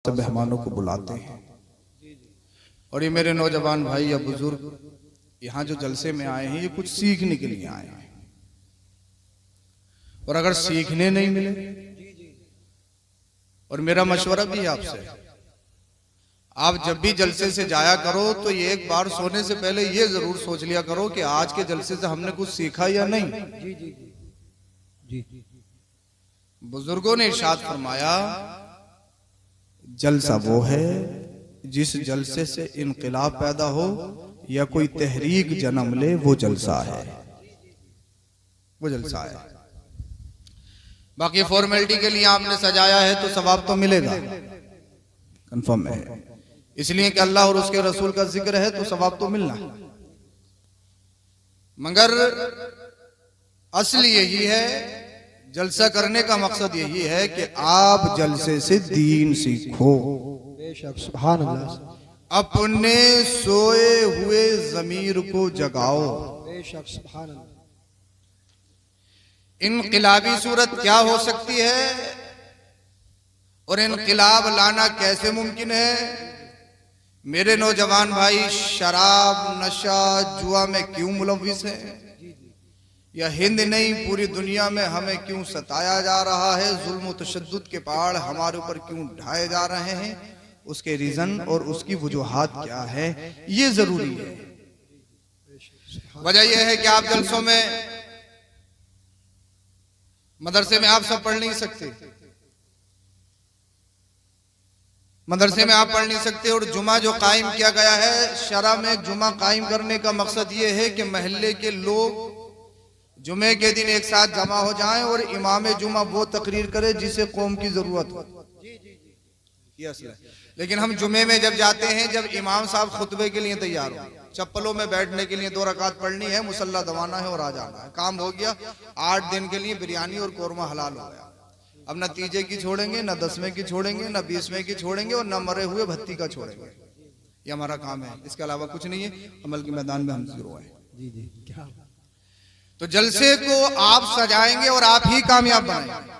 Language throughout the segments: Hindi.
से मेहमानों को बुलाते हैं। और ये मेरे नौजवान भाई या बुजुर्ग यहाँ जो जलसे में आए हैं, ये कुछ सीखने के लिए आए हैं। और अगर सीखने नहीं मिले, और मेरा मशवरा भी है आपसे, आप जब भी जलसे से जाया करो तो ये एक बार सोने से पहले ये जरूर सोच लिया करो कि आज के जलसे से हमने कुछ सीखा या नहीं। बुजुर्गों ने इरशाद फरमाया, जलसा वो है जिस जलसे से इनकलाब पैदा हो या कोई तहरीक जन्म ले, वो जलसा है, वो जलसा है। बाकी फॉर्मेलिटी के लिए आपने सजाया है तो सवाब तो मिलेगा, कंफर्म है। इसलिए कि अल्लाह और उसके रसूल का जिक्र है तो सवाब तो मिलना, मगर असली यही है, जलसा करने का मकसद यही है कि आप जलसे से दीन सीखो। सुभान अल्लाह। अपने सोए हुए ज़मीर को जगाओ। सुभान अल्लाह। इनकलाबी सूरत क्या हो सकती है और इनकलाब लाना कैसे मुमकिन है? मेरे नौजवान भाई, शराब, नशा, जुआ में क्यों मुलव्विस है? या हिंद नहीं पूरी दुनिया में हमें क्यों सताया जा रहा है? जुल्म तशद्दुद के पहाड़ हमारे ऊपर क्यों ढाए जा रहे हैं? उसके रीजन और उसकी वजूहात क्या है, ये जरूरी है। वजह यह है कि आप जलसों में, मदरसे में आप सब पढ़ नहीं सकते, मदरसे में आप पढ़ नहीं सकते। और जुमा जो कायम किया गया है, शरा में जुमा कायम करने का मकसद ये है कि महल्ले के लोग जुमे के दिन एक साथ जमा हो जाएं और इमाम जुमा वो तकरीर करे जिसे कौम की जरूरत हो। लेकिन हम जुमे में जब जाते हैं, जब इमाम साहब खुतबे के लिए तैयार हो, चप्पलों में बैठने के लिए 2 रकात पढ़नी है, मुसल्ला दबाना है और आ जाना है, काम हो गया। 8 दिन के लिए बिरयानी और कोरमा हलाल हो गया। अब न तीजे की छोड़ेंगे, न 10वें की छोड़ेंगे, न 20वें की छोड़ेंगे और न मरे हुए भत्ती का छोड़ेंगे। ये हमारा काम है, इसके अलावा कुछ नहीं है। अमल के मैदान में हम जीरो हैं। तो जलसे को आप सजाएंगे और आप ही कामयाब बनाएंगे।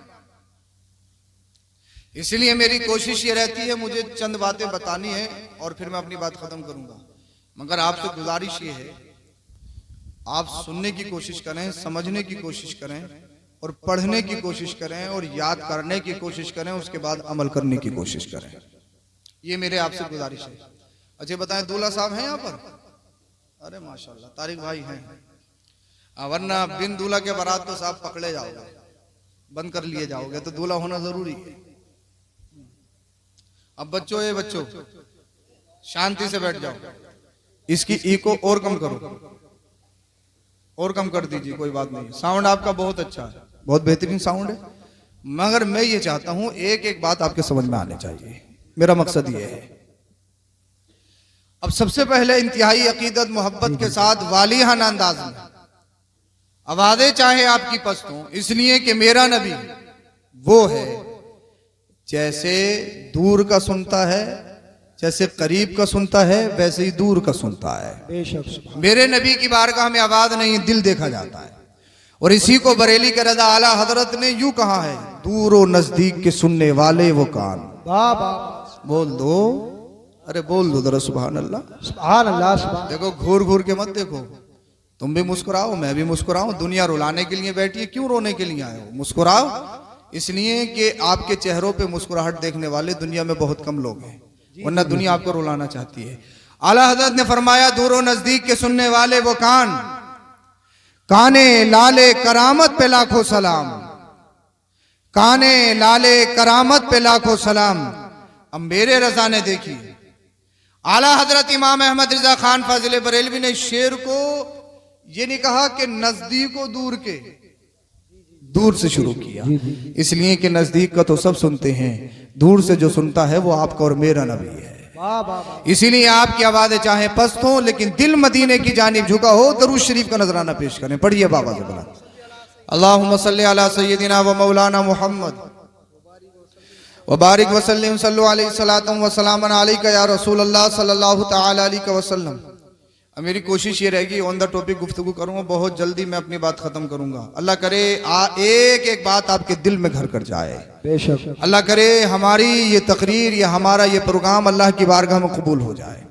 इसलिए मेरी कोशिश ये रहती है, मुझे चंद बातें बतानी है और फिर मैं अपनी बात खत्म करूंगा। मगर आपसे गुजारिश ये है, आप सुनने की कोशिश करें, समझने की कोशिश करें और पढ़ने की कोशिश करें और याद करने की कोशिश करें, उसके बाद अमल करने की कोशिश करें। ये मेरे आपसे गुजारिश है। अच्छा बताएं, दूल्हा साहब हैं यहाँ पर? अरे माशाल्लाह, तारिक भाई हैं। वरना बिन दूल्हा के बारात तो साहब पकड़े जाओगे, बंद कर लिए जाओगे, तो दूल्हा होना जरूरी है। अब बच्चों, ये बच्चों शांति से बैठ जाओ, इसकी ई को और कम करो, और कम कर दीजिए, कोई बात नहीं। साउंड आपका बहुत अच्छा है, बहुत बेहतरीन साउंड है, मगर मैं ये चाहता हूं एक एक बात आपके समझ में आने चाहिए, मेरा मकसद ये है। अब सबसे पहले इंतहाई अकीदत मोहब्बत के साथ वालिहाना अंदाज में आवाजें चाहे आपकी पस्त हो, इसलिए कि मेरा नबी वो है जैसे दूर का सुनता है, जैसे करीब का सुनता है, वैसे ही दूर का सुनता है। मेरे नबी की बारगाह में आवाज नहीं, दिल देखा जाता है। और इसी को बरेली के रजा आला हजरत ने यूं कहा है, दूर और नजदीक के सुनने वाले वो कान। बोल दो, अरे बोल दो जरा सुभान अल्लाह। सुभान अल्लाह। देखो, घूर घूर के मत देखो, तुम भी मुस्कुराओ, मैं भी मुस्कुराऊं। दुनिया रुलाने के लिए बैठी है, क्यों रोने के लिए आए हो? मुस्कुराओ, इसलिए कि आपके चेहरों पे मुस्कुराहट देखने वाले दुनिया में बहुत कम लोग हैं, वरना दुनिया आपको रुलाना चाहती है। आला हज़रत ने फरमाया, दूर नजदीक के सुनने वाले वो कान, काने लाले करामत पे लाखों सलाम, काने लाले करामत पे लाखों सलाम। अब मेरे रजा ने देखी, आला हजरत इमाम अहमद रिजा खान फाजिल बरेलवी ने शेर को ये नहीं कहा कि नजदीक और दूर के, दूर से शुरू किया, इसलिए कि नजदीक का तो सब सुनते हैं, दूर से जो सुनता है वो आपका और मेरा नबी है। इसीलिए आपकी आवाजें चाहे पस्त हो, लेकिन दिल मदीने की जानिब झुका हो। दरूद शरीफ का नजराना पेश करें, पढ़िए बाबा से बोला, अल्लाहुम्मा सल्ली अला सय्यदिना व मौलाना मुहम्मद व बारिक व सल्लिम सल्लु अलैहि सलातम व सलामन अलैका या रसूल अल्लाह सल्लल्लाहु तआला अलैहि वसल्लम। अब मेरी कोशिश ये रहेगी ऑन द टॉपिक गुफ्तगू करूंगा, बहुत जल्दी मैं अपनी बात खत्म करूंगा। अल्लाह करे एक एक बात आपके दिल में घर कर जाए। बेशक अल्लाह करे हमारी ये तकरीर या हमारा ये प्रोग्राम अल्लाह की बारगाह में कबूल हो जाए।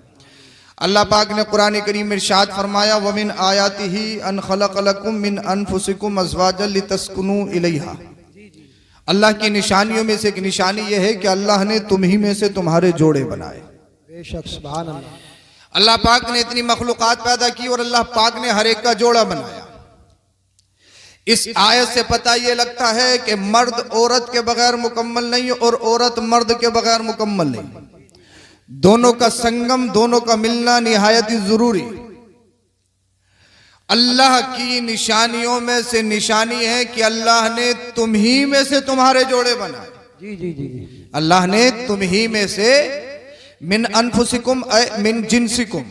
अल्लाह पाक ने कुरान करीम में इरशाद फरमाया, वमिन आयातिही अन खलक़ लकुम मिन अनफुसिकुम अज़वाजन लितस्कुनू इलैहा। अल्लाह की निशानियों में से एक निशानी यह है कि अल्लाह ने तुम ही में से तुम्हारे जोड़े बनाए। बेशक सुभान अल्लाह। अल्लाह पाक ने इतनी मखलूकात पैदा की और अल्लाह पाक ने हर एक का जोड़ा बनाया। इस आयत से पता यह लगता है कि मर्द औरत के बगैर मुकम्मल नहीं और औरत मर्द के बगैर मुकम्मल नहीं। दोनों का संगम, दोनों का मिलना निहायत ही जरूरी। अल्लाह की निशानियों में से निशानी है कि अल्लाह ने तुम ही में से तुम्हारे जोड़े बनाए। जी जी जी जी। अल्लाह ने तुम ही में से मिन अनफुसिकुम मिन जिनसिकुम,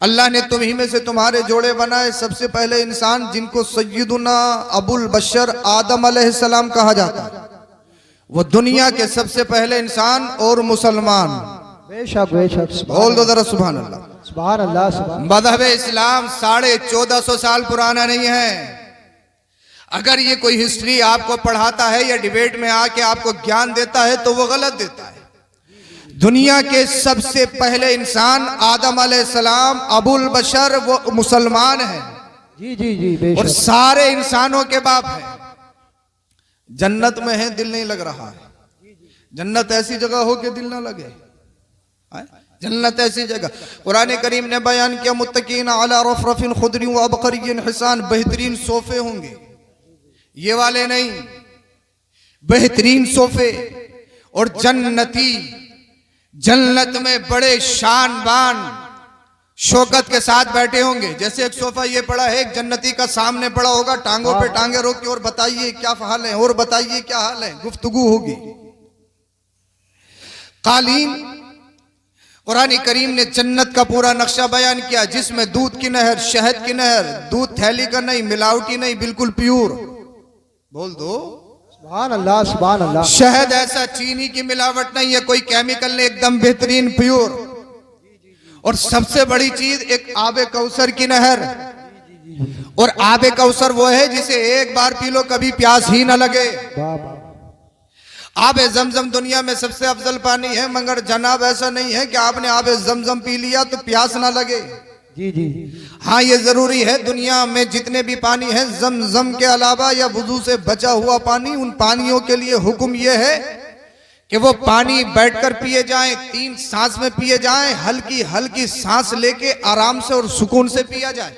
अल्लाह ने तुम ही में से तुम्हारे जोड़े बनाए। सबसे पहले इंसान जिनको सय्यदुना अबुल बशर आदम अलैहिस्सलाम कहा जाता है, वो दुनिया के सबसे पहले इंसान और मुसलमान। बेशक बेशक बोल दो जरा सुभान अल्लाह। सुभान अल्लाह सुभान। मज़हब इस्लाम 1450 साल पुराना नहीं है। अगर ये कोई हिस्ट्री आपको पढ़ाता है या डिबेट में आके आपको ज्ञान देता है तो वो गलत देता है। दुनिया के सबसे पहले इंसान आदम अलैहिस्सलाम अबुल बशर, वो मुसलमान है। जी जी जी और बेशक। सारे इंसानों के बाप है। जन्नत में है, दिल नहीं लग रहा है। जन्नत ऐसी जगह हो कि दिल ना लगे। जन्नत ऐसी जगह, कुरान करीम ने बयान किया, मुत्तकीन अला रफरफिन खुदरी व अबकरियन हिसान, बेहतरीन सोफे होंगे। ये वाले नहीं, बेहतरीन सोफे। और जन्नती जन्नत में बड़े शान बान शौकत के साथ बैठे होंगे। जैसे एक सोफा ये पड़ा है, एक जन्नती का सामने पड़ा होगा, टांगों पे टांगे रोक के, और बताइए क्या हाल है, और बताइए क्या हाल है, गुफ्तगू होगी। कालीन, कुरान करीम ने जन्नत का पूरा नक्शा बयान किया, जिसमें दूध की नहर, शहद की नहर, दूध थैली का नहीं, मिलावटी नहीं, बिल्कुल प्योर। बोल दो सुभान अल्लाह सुभान अल्लाह। शहद ऐसा चीनी की मिलावट नहीं है, कोई केमिकल नहीं, एकदम बेहतरीन प्योर। और सबसे बड़ी चीज, एक आबे कौसर की नहर। और आबे कौसर वो है जिसे एक बार पी लो कभी प्यास ही ना लगे। आबे जमजम दुनिया में सबसे अफजल पानी है, मगर जनाब ऐसा नहीं है कि आपने आबे जमजम पी लिया तो प्यास ना लगे। जी जी। हाँ, ये जरूरी है, दुनिया में जितने भी पानी है जमजम के अलावा या वुजू से बचा हुआ पानी, उन पानियों के लिए हुक्म यह है कि वो पानी बैठकर पिए जाएं, 3 सांस में पिए जाएं, हल्की हल्की सांस लेके आराम से और सुकून से पिया जाए।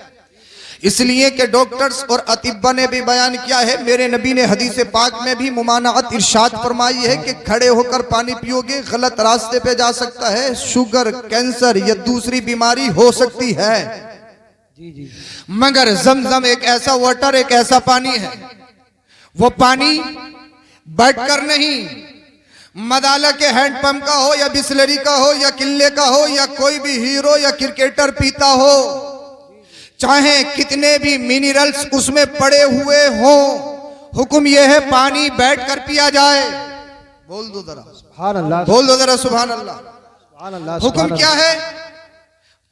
इसलिए कि डॉक्टर्स और अतिब्बा ने भी बयान किया है, मेरे नबी ने हदीस पाक में भी मुमानाअत इरशाद फरमाई है कि खड़े होकर पानी पियोगे गलत रास्ते पे जा सकता है, शुगर, कैंसर या दूसरी बीमारी हो सकती है। जी जी। मगर जमजम एक ऐसा वाटर, एक ऐसा पानी है, वो पानी बैठकर नहीं, मदाला के हैंडपंप का हो या बिस्लरी का हो या किले का हो या कोई भी हीरो या क्रिकेटर पीता हो, चाहे कितने भी मिनरल्स उसमें पड़े हुए हो, हुक्म यह है पानी बैठकर पिया जाए। बोल दो जरा सुभान अल्लाह। बोल दो जरा सुभान अल्लाह। सुभान अल्लाह। हुक्म क्या है?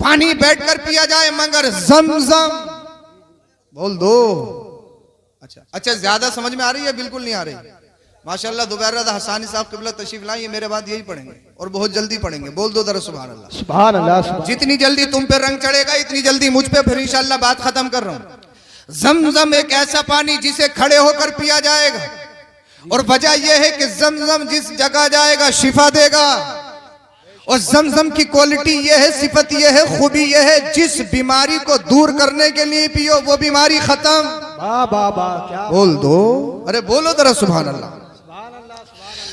पानी बैठकर पिया जाए, मगर जमजम। बोल दो। अच्छा, ज्यादा समझ में आ रही है? बिल्कुल नहीं आ रही। माशाल्लाह, दोबारा हसानी साहब किबला तशरीफ लाए, मेरे बाद यही पढ़ेंगे और बहुत जल्दी पढ़ेंगे। बोल दो जरा सुभान अल्लाह। सुभान अल्लाह। जितनी जल्दी तुम पे रंग चढ़ेगा इतनी जल्दी मुझ पे, फिर इंशाल्लाह बात खत्म कर रहा हूं। जमजम एक ऐसा पानी जिसे खड़े होकर पिया जाएगा, और वजह यह है कि जमजम जिस जगह जाएगा शिफा देगा। और जमजम की क्वालिटी यह है, सिफत यह है, खूबी यह है, जिस बीमारी को दूर करने के लिए पियो वो बीमारी खत्म। वाह वाह वाह, क्या बोल दो, अरे बोलो जरा सुभान अल्लाह।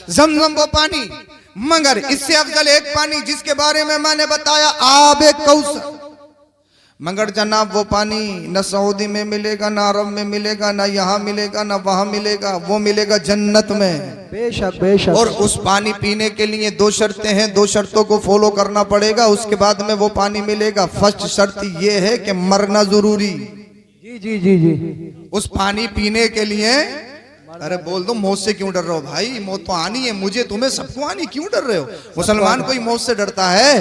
जमजम वो पानी, मगर इससे अफजल एक पानी जिसके बारे में मैंने बताया, आबे कौसर। मगर जनाब वो पानी न सऊदी में मिलेगा, ना अरब में मिलेगा, ना यहाँ मिलेगा, ना वहां मिलेगा, वो मिलेगा जन्नत में। बेशक बेशक। और उस पानी पीने के लिए 2 शर्तें हैं, 2 शर्तों को फॉलो करना पड़ेगा, उसके बाद में वो पानी मिलेगा। फर्स्ट शर्त ये है कि मरना जरूरी। जी जी जी जी। उस पानी पीने के लिए अरे बोल दो मौत से क्यों डर रहे हो भाई, मौत तो आनी है, मुझे तुम्हें सबको आनी, क्यों डर रहे हो। मुसलमान कोई मौत से डरता है?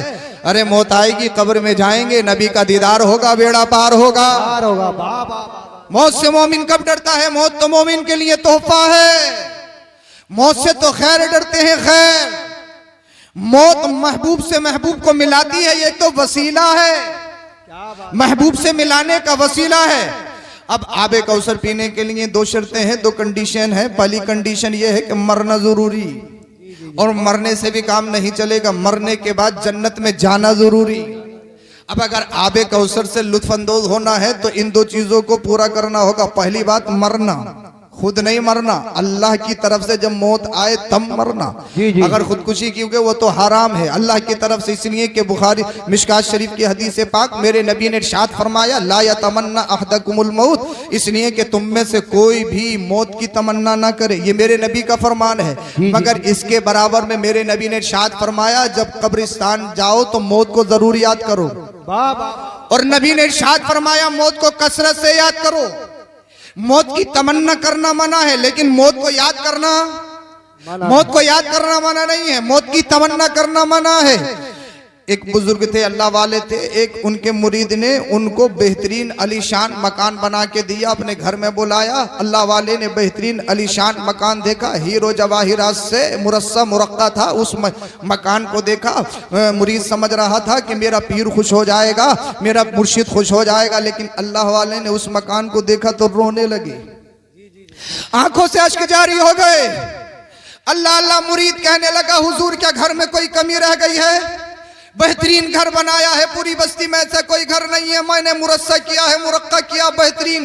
अरे मौत आएगी, कब्र में जाएंगे, नबी का दीदार होगा, बेड़ा पार होगा। पार होगा। वाह वाह। मौत से मोमिन कब डरता है? मौत तो मोमिन के लिए तोहफा है। मौत से तो खैर डरते हैं, खैर। मौत महबूब से महबूब को मिलाती है, ये तो वसीला है, क्या बात। महबूब से मिलाने का वसीला है। अब आबे कौसर पीने के लिए दो शर्तें हैं, दो कंडीशन है। पहली कंडीशन ये है कि मरना जरूरी, और मरने से भी काम नहीं चलेगा, मरने के बाद जन्नत में जाना जरूरी। अब अगर आबे कौसर से लुत्फ अंदोज होना है तो इन दो चीजों को पूरा करना होगा। पहली बात मरना, खुद नहीं मरना, अल्लाह की तरफ से जब मौत आए तब मरना। जी। अगर खुदकुशी की वो तो हराम है अल्लाह की तरफ से, इसलिए कि बुखारी मिशकात शरीफ की हदीस पाक मेरे नबी ने इरशाद फरमाया ला यतमन्ना अहदकुमुल मौत, इसलिए कि तुम में से कोई भी मौत की तमन्ना ना करे, ये मेरे नबी का फरमान है। मगर इसके बराबर में मेरे नबी ने इरशाद फरमाया जब कब्रिस्तान जाओ तो मौत को जरूर याद करो। वाह वाह। और नबी ने इरशाद फरमाया मौत को कसरत से याद करो। मौत की तमन्ना करना मना है, लेकिन मौत को याद करना, मौत को याद करना मना नहीं है, मौत की तमन्ना करना मना है। एक बुजुर्ग थे, अल्लाह वाले थे, एक उनके मुरीद ने उनको बेहतरीन अलीशान मकान बना के दिया, अपने घर में बुलाया। अल्लाह वाले ने बेहतरीन अलीशान मकान देखा, हीरो जवाहिरात से मुरस्सा मुरक्का था, उस मकान को देखा। मुरीद समझ रहा था कि मेरा पीर खुश हो जाएगा, मेरा मुर्शिद खुश हो जाएगा, लेकिन अल्लाह वाले ने उस मकान को देखा तो रोने लगे, आंखों से अश्क जारी हो गए। अल्लाह अल्लाह मुरीद कहने लगा हुजूर क्या घर में कोई कमी रह गई है? बेहतरीन घर बनाया है, पूरी बस्ती में ऐसा कोई घर नहीं है, मैंने मुरस्सा किया है, मुरक्का किया बेहतरीन,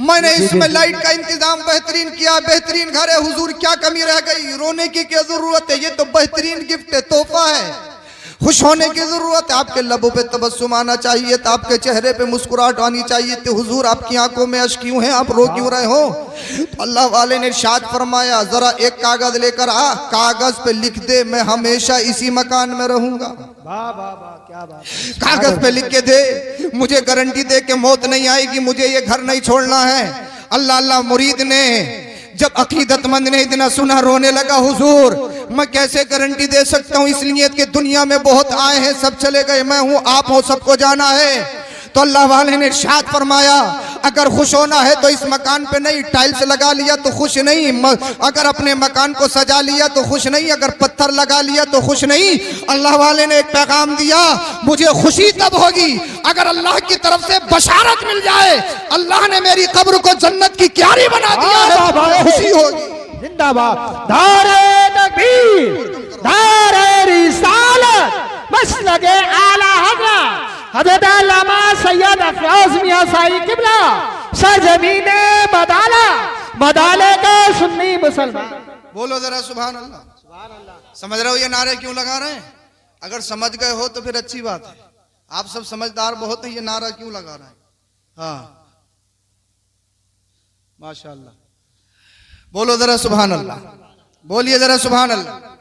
मैंने इसमें लाइट का इंतजाम बेहतरीन किया, बेहतरीन घर है, हुजूर क्या कमी रह गई? रोने की क्या जरूरत है, ये तो बेहतरीन गिफ्ट है, तोहफा है, खुश होने की जरूरत है। आपके लबों पे तबस्सुम आना चाहिए, तो आपके चेहरे पे मुस्कुराहट आनी चाहिए। तो हुजूर आपकी आंखों में अश्क क्यों है, आप रो क्यों रहे हो? तो अल्लाह वाले ने इरशाद फरमाया जरा एक कागज लेकर आ, कागज पे लिख दे मैं हमेशा इसी मकान में रहूंगा। वाह वाह वाह, क्या बात। कागज पे लिख के दे, मुझे गारंटी दे के मौत नहीं आएगी, मुझे ये घर नहीं छोड़ना है। अल्लाह अल्लाह मुरीद ने जब अकीदतमंद ने इतना सुना रोने लगा, हुजूर मैं कैसे गारंटी दे सकता हूँ, इसलिए कि दुनिया में बहुत आए हैं, सब चले गए, मैं हूँ, आप हो, सबको जाना है। तो अल्लाह वाले ने इरशाद फरमाया अगर खुश होना है तो इस मकान पे नहीं, टाइल्स लगा लिया तो खुश नहीं, अगर अपने मकान को सजा लिया तो खुश नहीं, अगर पत्थर लगा लिया तो खुश नहीं। अल्लाह वाले ने एक पैगाम दिया, मुझे खुशी तब होगी अगर अल्लाह की तरफ से बशारत मिल जाए अल्लाह ने मेरी कब्र को जन्नत की क्यारी बना दिया है, खुशी होगी। जिंदाबाद। दारे तकबीर, दारे रिसालत, मसलके आला हज़रत हज़रत अल्लामा सैयद अफरोज मियां साई किबला, सरजमीने मदाला, मदाले का सुन्नी मुसलमान। बोलो जरा सुभान अल्लाह। सुभान अल्लाह। समझ रहे हो ये नारे क्यों लगा रहे हैं? अगर समझ गए हो तो फिर अच्छी बात है, आप सब समझदार बहुत हैं, ये नारा क्यों लगा रहे हैं? हाँ माशाअल्लाह, बोलो जरा सुभान अल्लाह, बोलिए जरा सुभान अल्लाह।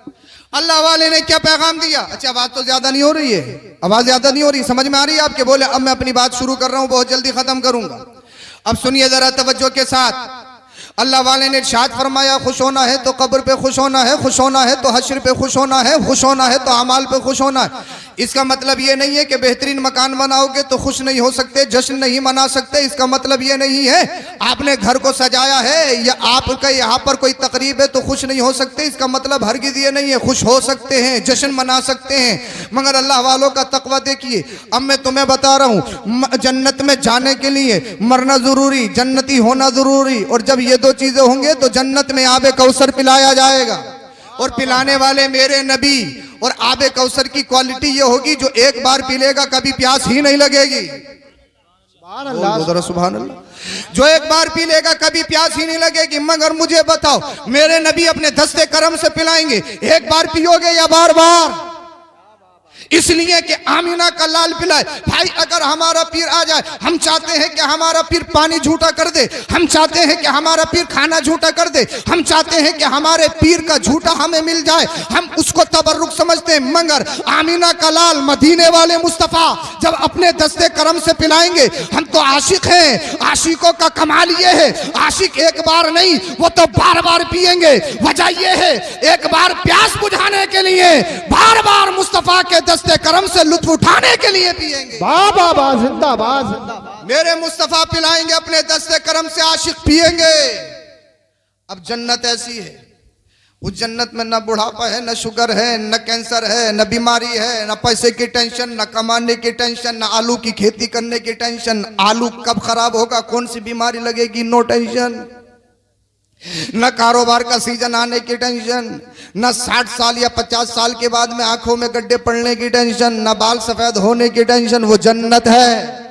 अल्लाह वाले ने क्या पैगाम दिया? अच्छा आवाज तो ज्यादा नहीं हो रही है, आवाज ज्यादा नहीं हो रही, समझ में आ रही है आपके? बोले अब मैं अपनी बात शुरू कर रहा हूं, बहुत जल्दी खत्म करूंगा। अब सुनिए जरा तवज्जो के साथ। अल्लाह वाले ने इरशाद फरमाया खुश होना है तो कब्र पे खुश होना है, खुश होना है तो हश्र पे खुश होना है, खुश होना है तो अमाल पे खुश होना है। इसका मतलब ये नहीं है कि बेहतरीन मकान बनाओगे तो खुश नहीं हो सकते, जश्न नहीं मना सकते। इसका मतलब ये नहीं है आपने घर को सजाया है या आपका यहाँ पर कोई तकरीब है तो खुश नहीं हो सकते। इसका मतलब हरगिज़ ये नहीं है, खुश हो सकते हैं, जश्न मना सकते हैं। मगर अल्लाह वालों का तकवा देखिए। अब मैं तुम्हें बता रहा हूँ जन्नत में जाने के लिए मरना जरूरी, जन्नती होना जरूरी, और जब ये दो चीजें होंगे तो जन्नत में आबे कौसर पिलाया जाएगा। और पिलाने वाले मेरे नबी, और आबे कौसर की क्वालिटी ये होगी जो एक बार पी लेगा कभी प्यास ही नहीं लगेगी। सुभान अल्लाह। सुभान अल्लाह। जो एक बार पी लेगा कभी प्यास ही नहीं लगेगी। मगर मुझे बताओ मेरे नबी अपने दस्ते करम से पिलाएंगे, एक बार पियोगे या बार बार? इसलिए कि आमीना का लाल पिलाए। भाई अगर हमारा पीर आ जाए, हम चाहते हैं कि हमारा पीर पानी झूठा कर दे, हम चाहते हैं कि हमारा पीर खाना झूठा कर दे, हम चाहते हैं कि हमारे पीर का झूठा हमें मिल जाए, हम उसको तबर्रुक समझते हैं। मगर आमीना का लाल मदीने वाले मुस्तफ़ा जब अपने दस्ते करम से पिलाएंगे, हम तो आशिक हैं। आशिकों का कमाल ये है, आशिक एक बार नहीं, वो तो बार बार पिएंगे। वजह ये है, एक बार प्यास बुझाने के लिए, बार बार मुस्तफ़ा के दस्ते करम से लुत्फ उठाने के लिए पिएंगे। वाह वाह वाह, जिंदाबाद जिंदाबाद। मेरे मुस्तफ़ा पिलाएंगे, अपने दस्ते करम से आशिक पिएंगे। अब जन्नत ऐसी है, उस जन्नत में न बुढ़ापा है, न शुगर है, न कैंसर है, न बीमारी है, न पैसे की टेंशन, न कमाने की टेंशन, न आलू की खेती करने की टेंशन, आलू कब खराब होगा, कौन सी बीमारी लगेगी, नो टेंशन। न कारोबार का सीजन आने की टेंशन, न 60 साल या 50 साल के बाद में आंखों में गड्ढे पड़ने की टेंशन, न बाल सफेद होने की टेंशन। वो जन्नत है।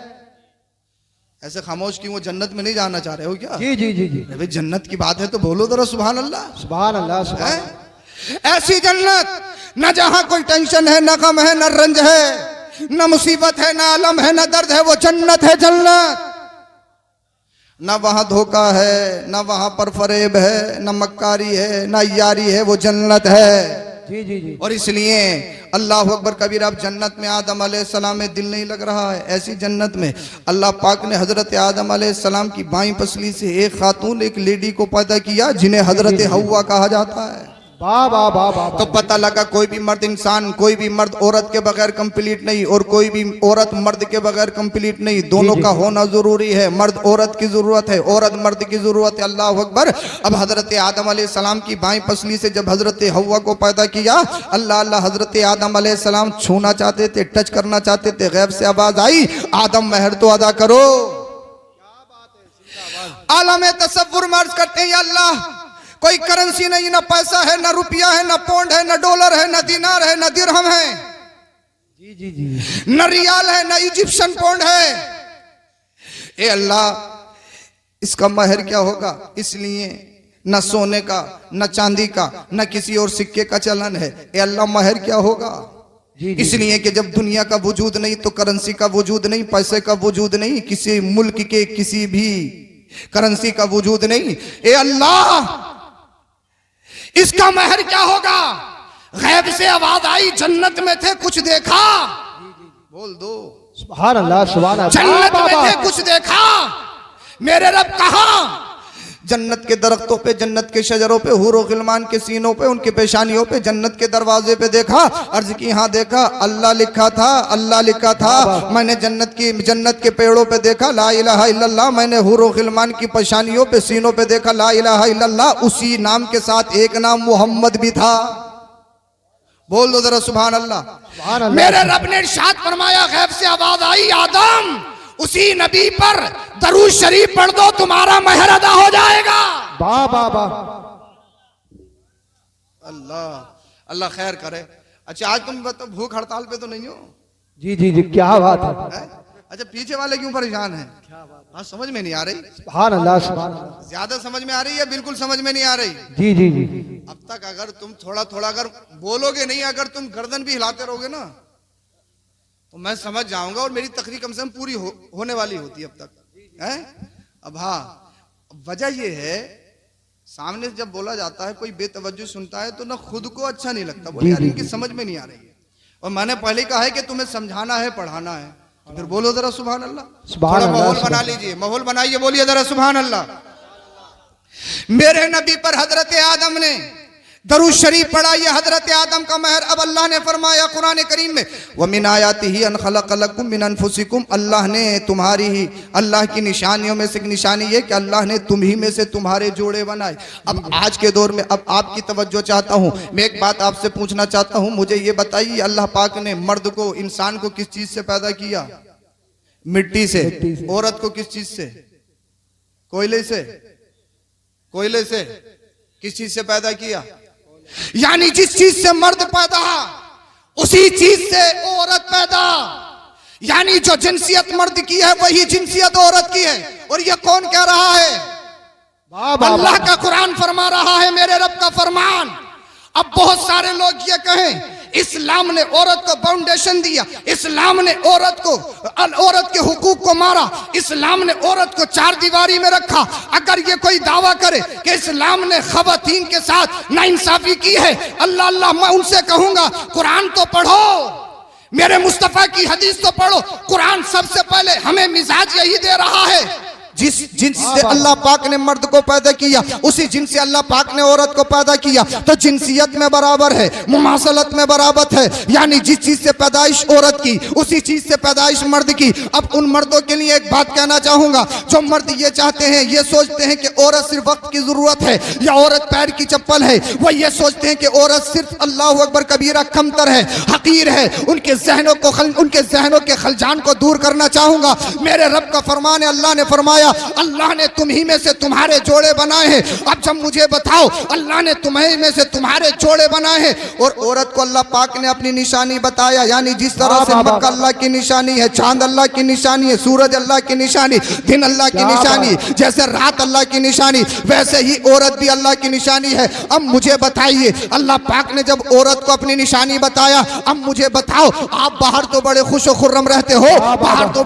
ऐसे खामोश क्यों, वो जन्नत में नहीं जाना चाह रहे हो क्या? जी जी जी जी। भाई जन्नत की बात है तो बोलो जरा सुभान अल्लाह। सुभान अल्लाह सुभान अल्लाह। ऐसी जन्नत न जहां कोई टेंशन है, न गम है, न रंज है, न मुसीबत है, न अलम है, न दर्द है। वो जन्नत है, जन्नत। न वहां धोखा है, न वहां पर फरेब है, न मक्कारी है, न यारी है। वो जन्नत है। जी जी जी। और इसलिए अल्लाह अकबर कबीर। अब जन्नत में आदम अलैहिस्सलाम में दिल नहीं लग रहा है, ऐसी जन्नत में अल्लाह पाक ने हजरत आदम अलैहिस्सलाम की बाईं पसली से एक खातून, एक लेडी को पैदा किया, जिन्हें हजरत हव्वा कहा जाता है। वाह वाह वाह वाह। तो पता लगा कोई भी मर्द इंसान, कोई भी मर्द औरत के बगैर कंप्लीट नहीं, और कोई भी औरत मर्द के बगैर कंप्लीट नहीं। दोनों का होना जरूरी है। मर्द औरत की जरूरत है, औरत मर्द की जरूरत है। अल्लाह अकबर। अब हजरत आदम अलैहिस्सलाम की बाईं पसली से जब हजरत हव्वा को पैदा किया, अल्लाह अल्लाह, हजरत आदम अलैहिस्सलाम छूना चाहते थे, टच करना चाहते थे, गैब से आवाज आई, आदम महर तो अदा करो। आलम तसव्वुर मर्ज करते हैं, या अल्लाह कोई करेंसी नहीं, ना पैसा है, ना रुपया है, ना पौंड है, ना डॉलर है, ना दिनार है, ना दिरहम है, जी जी जी, न रियाल है, न इजिप्शियन पौंड है। ए अल्लाह, इसका महर क्या होगा? इसलिए न सोने का, न चांदी का, न किसी और सिक्के का चलन है। ए अल्लाह, महर क्या होगा? जी जी। इसलिए कि जब दुनिया का वजूद नहीं तो करेंसी का वजूद नहीं, पैसे का वजूद नहीं, किसी मुल्क के किसी भी करेंसी का वजूद नहीं। ए अल्लाह, इसका महर क्या होगा? गैब से आवाज आई, जन्नत में थे कुछ देखा। बोल दो सुभान अल्लाह सुभान अल्लाह। जन्नत में थे कुछ देखा, मेरे रब कहा? जन्नत के दरख्तों पे, जन्नत के शजरों पे, हूरो गिलमान के सीनों पे, उनके पेशानियों पे, जन्नत के दरवाजे पे देखा। अर्ज की हाँ देखा, अल्लाह लिखा था, अल्लाह लिखा था। मैंने जन्नत के पेड़ों पे देखा, ला इलाहा इल्लल्लाह। मैंने हूरो गिलमान की पेशानियों पे, सीनों पे देखा, ला इलाहा इल्लल्लाह। उसी नाम के साथ एक नाम मोहम्मद भी था। बोल दो जरा सुभान अल्लाह। मेरे रब ने इरशाद फरमाया, गैब से आवाज आई, आदम उसी नबी पर दरूद शरीफ पढ़ दो, तुम्हारा महर अदा हो जाएगा। वाह वाह वाह। अल्लाह अल्लाह खैर करे। अच्छा, आज तुम बताओ, भूख हड़ताल पे तो नहीं हो? जी जी जी, क्या बात है। अच्छा, पीछे वाले क्यों परेशान हैं? हाँ, समझ में नहीं आ रही? सुभान अल्लाह सुभान अल्लाह। ज्यादा समझ में आ रही है, बिल्कुल समझ में नहीं आ रही? जी जी जी। अब तक अगर तुम थोड़ा थोड़ा अगर बोलोगे नहीं, अगर तुम गर्दन भी हिलाते रहोगे ना, तो मैं समझ जाऊंगा, और मेरी तकरीर कम से कम पूरी होने वाली होती है अब तक है। अब हाँ, वजह यह है, सामने से जब बोला जाता है, कोई बेतवज्जो सुनता है तो ना खुद को अच्छा नहीं लगता, बोले यार इनकी समझ में नहीं आ रही है। और मैंने पहले कहा है कि तुम्हें समझाना है, पढ़ाना है, तो फिर बोलो जरा सुभान अल्लाह। थोड़ा माहौल बना लीजिए, माहौल बनाइए, बोलिए जरा सुभान अल्लाह। मेरे नबी पर हजरत आदम ने दरूद शरीफ पढ़ा, ये हजरत आदम का महर। अब अल्लाह ने फरमाया कुरान करीम में, व मिन आयातिही अन खलक़लकुम मिन अनफुसिकुम। अल्लाह ने तुम्हारी ही, अल्लाह की निशानियों में से एक निशानी ये कि अल्लाह ने तुम ही में से तुम्हारे जोड़े बनाए। अब आज के दौर में अब आपकी तवज्जो चाहता हूँ, मैं एक बात आपसे पूछना चाहता हूँ, मुझे ये बताइए, अल्लाह पाक ने मर्द को, इंसान को किस चीज से पैदा किया? मिट्टी से। औरत को किस चीज से? कोयले से। कोयले से। किस चीज से पैदा किया? यानी जिस चीज से मर्द पैदा, उसी चीज से औरत पैदा। यानी जो जिनसियत मर्द की है, वही जिनसियत औरत की है। और ये कौन कह रहा है? अल्लाह का कुरान फरमा रहा है, मेरे रब का फरमान। अब बहुत सारे लोग ये कहें, इस्लाम ने औरत को फाउंडेशन दिया, इस्लाम ने औरत के हुकूक को मारा, इस्लाम ने औरत को चार दीवारी में रखा। अगर ये कोई दावा करे कि इस्लाम ने खवातीन के साथ नाइंसाफी की है, अल्लाह अल्लाह, मैं उनसे कहूंगा कुरान तो पढ़ो, मेरे मुस्तफा की हदीस तो पढ़ो। कुरान सबसे पहले हमें मिजाज यही दे रहा है, जिस जिनसे अल्लाह पाक ने मर्द को पैदा किया उसी जिन से अल्लाह पाक ने औरत को पैदा किया, तो जिनसियत में बराबर है, मुमासलत में बराबर है। यानी जिस चीज से पैदाइश औरत की उसी चीज से पैदाइश मर्द की। अब उन मर्दों के लिए एक बात कहना चाहूंगा, जो मर्द ये चाहते हैं, ये सोचते हैं कि औरत सिर्फ वक्त की जरूरत है या औरत पैर की चप्पल है, वो ये सोचते हैं कि औरत सिर्फ अल्लाह अकबर कबीरा कमतर है, हकीर है। उनके जहनों के खलजान को दूर करना चाहूंगा। मेरे रब का फरमान है, अल्लाह ने फरमाया अल्लाह ने तुम्ही में से तुम्हारे जोड़े बनाए हैं। अब जब मुझे बताओ अल्लाह ने तुम्हें में से तुम्हारे जोड़े बनाए हैं और औरत को अल्लाह पाक ने अपनी निशानी बताया, यानी जिस तरह से मक्का अल्लाह की निशानी है, चांद अल्लाह की निशानी है, सूरज अल्लाह की निशानी, दिन अल्लाह की निशानी, जैसे रात अल्लाह की निशानी, वैसे ही औरत भी अल्लाह की निशानी है। अब मुझे बताइए, अल्लाह पाक ने जब औरत को अपनी निशानी बताया, अब मुझे बताओ, आप बाहर तो बड़े खुश खुर्रम रहते हो, बाहर तो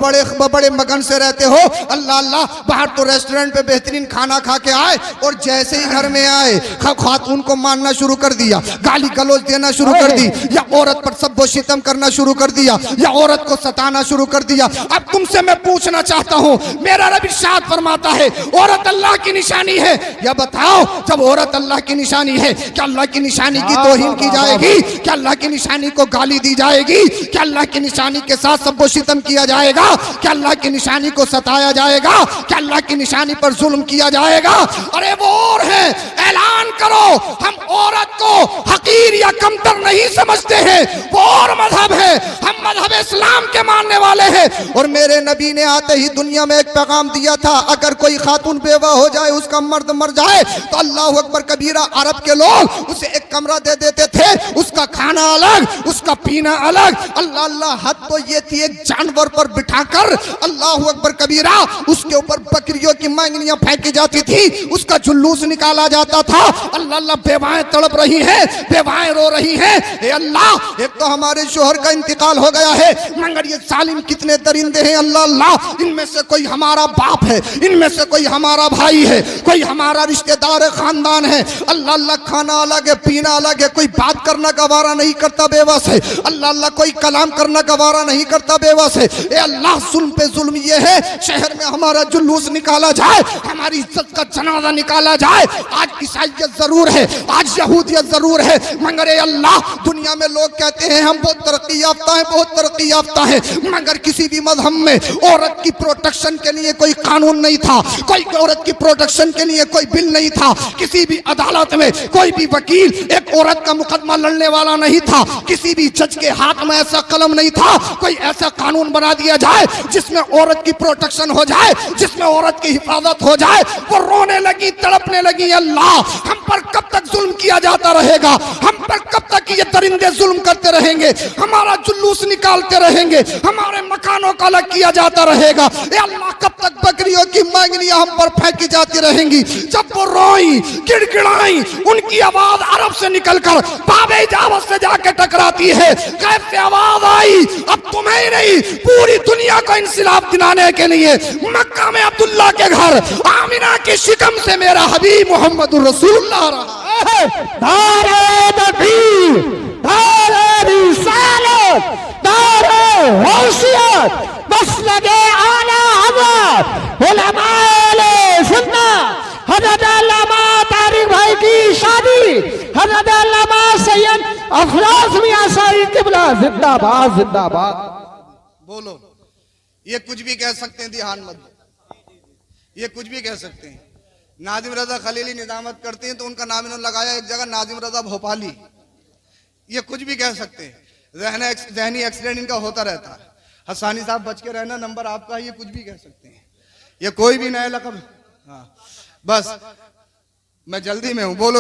बड़े मगन से रहते हो, अल्लाह अल्लाह, बाहर तो रेस्टोरेंट पे बेहतरीन खाना खा के आए और जैसे ही घर में आए खातून को मारना शुरू कर दिया, गाली गलौज देना शुरू कर दी, या औरत पर सब्बो शितम करना शुरू कर दिया, या औरत को सताना शुरू कर दिया। अब तुमसे मैं पूछना चाहता हूं, मेरा रब इरशाद फरमाता है औरत अल्लाह की निशानी है, या बताओ जब औरत अल्लाह की निशानी है, क्या अल्लाह की निशानी की तौहीन की जाएगी? क्या अल्लाह की निशानी को गाली दी जाएगी? क्या अल्लाह की निशानी के साथ सब्बो शितम किया जाएगा? क्या अल्लाह की निशानी को सताया जाएगा? क्या अल्लाह की निशानी पर जुल्म किया जाएगा? अरे वो और है, ऐलान करो, हम औरत को हकीर या कमतर नहीं समझते हैं, वो और मजहब है, हम मजहब इस्लाम के मानने वाले हैं। और मेरे नबी ने आते ही दुनिया में एक पैगाम दिया था, अगर कोई खातून बेवा हो जाए, उसका मर्द मर जाए, तो अल्लाह अकबर कबीरा, अरब के लोग उसे एक कमरा दे देते थे, उसका खाना अलग, उसका पीना अलग। अल्लाह अल्लाह, हद तो ये थी एक जानवर पर बिठाकर अल्लाह अकबर कबीरा उसके ऊपर बकरियों की मांगनियां फेंकी जाती थी, उसका जुलूस निकाला जाता था। अल्लाह अल्लाह, बेवाएं तड़प रही हैं, बेवाएं रो रही हैं, हे अल्लाह, एक तो हमारे शोहर का इंतकाल हो गया है, मगर ये जालिम कितने दरिंदे हैं, अल्लाह अल्लाह, इनमें से कोई हमारा बाप है, इनमें से कोई हमारा भाई है, कोई हमारा रिश्तेदार है, खानदान है। अल्लाह अल्लाह, खाना अलग है, पीना अलग है, कोई बात करना गवारा नहीं करता, बेबस है। अल्लाह अल्लाह, कोई कलाम करना गवारा नहीं करता, बेबस है। ए अल्लाह, जुल्म पे जुल्म ये है, शहर में हमारा जुलूस निकाला जाए, हमारी इज्जत का जनाजा निकाला जाए। आज ईसाईयत जरूर है, आज यहूदियत जरूर है, मगर ए अल्लाह, दुनिया में लोग कहते हैं हम बहुत तरक्की याफ्ता है, बहुत तरक्की याफ्ता है, मगर किसी भी मजहब में औरत की प्रोटेक्शन के लिए कोई कानून नहीं था, कोई औरत की प्रोटेक्शन के लिए कोई बिल नहीं था, किसी भी अदालत में कोई भी वकील एक औरत का मुकदमा लड़ने वाला नहीं था, किसी भी जज के हाथ में ऐसा कलम नहीं था, कोई ऐसा कानून बना दिया जाए जिसमें औरत की प्रोटेक्शन हो जाए, जिसमें औरत की हिफाजत हो जाए। वो रोने लगी, तड़पने लगी, अल्लाह, हम पर कब तक जुल्म किया जाता रहेगा, हम पर कब तक ये दरिंदे जुल्म करते रहेंगे, हमारा जुलूस निकालते रहेंगे, हमारे मकानों का अलग किया जाता रहेगा। ए अल्लाह, कब तक बकरियों की मांगनियां हम पर फेंकी जाती रहेंगी? जब वो रोई, गिड़गिड़ाई, उनकी आवाज अरब से निकलकर बाबे जावत से जाके टकराती है, कैसे आवाज आई, अब तुम्हें ही नहीं पूरी दुनिया को इंसिलाफ दिलाने के लिए मक्का में अब्दुल्ला के घर आमिना की शिकम से मेरा हबीब मोहम्मद रसूलुल्लाह रहा। नारे तकबीर, नारे रिसालत, नारे होशियत, मसलके आला हज़रत उलमाए सुन्नत, हज़रत अल्लामा तारिक भाई की शादी, हज़रत अल्लामा सैयद अफरोज मियां साहिब किबला, जिंदाबाद जिंदाबाद। बोलो, ये कुछ भी कह सकते हैं, ध्यान मत दो, ये कुछ भी कह सकते हैं। नाजिम रजा खलीली निजामत करते हैं तो उनका नाम इन्होंने लगाया एक जगह नाजिम रजा भोपाली। ये कुछ भी कह सकते हैं, जहनी एक्सीडेंट इनका होता रहता है। हसानी साहब बच के रहना, नंबर आपका, ये कुछ भी कह सकते हैं, ये कोई भी नया लकब। हाँ, बस मैं जल्दी में हूँ, बोलो।